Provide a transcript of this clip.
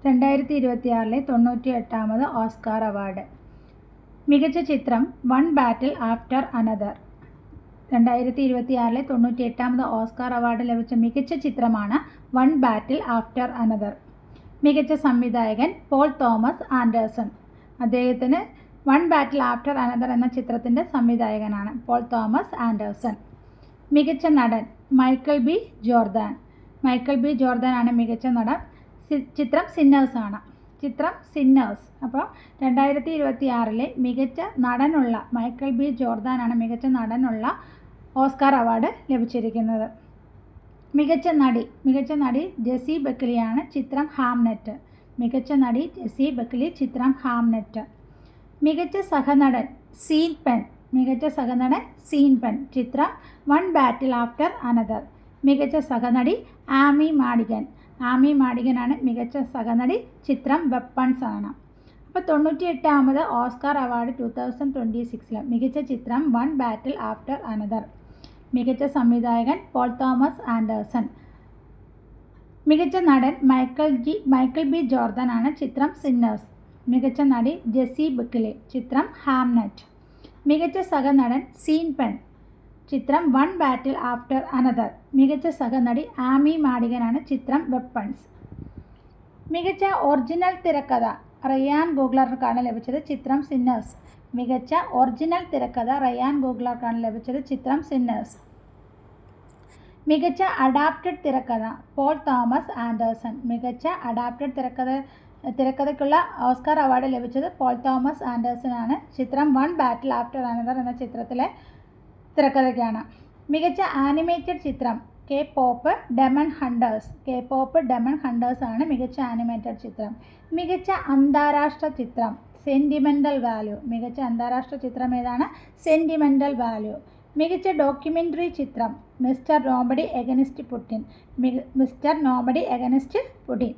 2026 98ാമത് Oscar award. മികച്ച ചിത്രം one ബാറ്റിൽ after another. 2026 98ാമത് Oscar award ലഭിച്ച മികച്ച ചിത്രമാണ് വൺ ബാറ്റിൽ ആഫ്റ്റർ അനദർ. മികച്ച സംവിധായകൻ പോൾ തോമസ് ആൻഡേഴ്സൺ. അദ്ദേഹത്തിന് വൺ ബാറ്റിൽ ആഫ്റ്റർ അനദർ എന്ന ചിത്രത്തിൻ്റെ സംവിധായകനാണ് പോൾ തോമസ് ആൻഡേഴ്സൺ. മികച്ച നടൻ Michael B Jordan. Michael B Jordan ആണ് മികച്ച നടൻ. ചിത്രം സിന്നേഴ്സ് ആണ്. ചിത്രം സിന്നേഴ്സ്. അപ്പോൾ 2026 മികച്ച നടനുള്ള മൈക്കൽ ബി ജോർദാൻ ആണ് മികച്ച നടനുള്ള ഓസ്കാർ അവാർഡ് ലഭിച്ചിരിക്കുന്നത്. മികച്ച നടി ജെസി ബെക്ലിയാണ്. ചിത്രം ഹാംനെറ്റ്. മികച്ച നടി ജെസി ബെക്ലി. ചിത്രം ഹാംനെറ്റ്. മികച്ച സഹനടൻ സീൻ പെൻ. മികച്ച സഹനടൻ സീൻ പെൻ. ചിത്രം വൺ ബാറ്റിൽ ആഫ്റ്റർ അനദർ. മികച്ച സഹനടി ആമി മാഡിഗൻ. ആമി മാഡിഗനാണ് മികച്ച സഹനടി. ചിത്രം വെപ്പൺസ് ആണ്. അപ്പോൾ 98ാമത് ഓസ്കാർ അവാർഡ് 2026 മികച്ച ചിത്രം വൺ ബാറ്റിൽ ആഫ്റ്റർ അനദർ. മികച്ച സംവിധായകൻ പോൾ തോമസ് ആൻഡേഴ്സൺ. മികച്ച നടൻ മൈക്കൽ ബി ജോർദാൻ ആണ്. ചിത്രം സിന്നേഴ്സ്. മികച്ച നടി ജെസി ബെക്ലി. ചിത്രം ഹാംനെറ്റ്. മികച്ച സഹനടൻ സീൻ പെൻ. ചിത്രം വൺ ബാറ്റിൽ ആഫ്റ്റർ അനദർ. മികച്ച സഹനടി ആമി മാഡിഗനാണ്. ചിത്രം വെപ്പൺസ്. മികച്ച ഒറിജിനൽ തിരക്കഥ റയാൻ ഗോഗ്ലർക്കാണ് ലഭിച്ചത്. ചിത്രം സിന്നേഴ്സ്. മികച്ച ഒറിജിനൽ തിരക്കഥ റയാൻ ഗോഗ്ലർക്കാണ് ലഭിച്ചത്. ചിത്രം സിന്നേഴ്സ്. മികച്ച അഡാപ്റ്റഡ് തിരക്കഥ പോൾ തോമസ് ആൻഡേഴ്സൺ. മികച്ച അഡാപ്റ്റഡ് തിരക്കഥയ്ക്കുള്ള ഓസ്കാർ അവാർഡ് ലഭിച്ചത് പോൾ തോമസ് ആൻഡേഴ്സനാണ്. ചിത്രം വൺ ബാറ്റിൽ ആഫ്റ്റർ അനദർ എന്ന ചിത്രത്തിലെ തിരക്കഥയ്ക്കാണ്. മികച്ച ആനിമേറ്റഡ് ചിത്രം കെ പോപ്പ് ഡെമൺ ഹണ്ടേഴ്സ് ആണ് മികച്ച ആനിമേറ്റഡ് ചിത്രം. മികച്ച അന്താരാഷ്ട്ര ചിത്രം സെൻറ്റിമെൻ്റൽ വാല്യൂ. മികച്ച അന്താരാഷ്ട്ര ചിത്രം ഏതാണ്? Sentimental value. മികച്ച ഡോക്യുമെൻ്ററി ചിത്രം മിസ്റ്റർ നോബഡി എഗനിസ്റ്റ് പുടിൻ.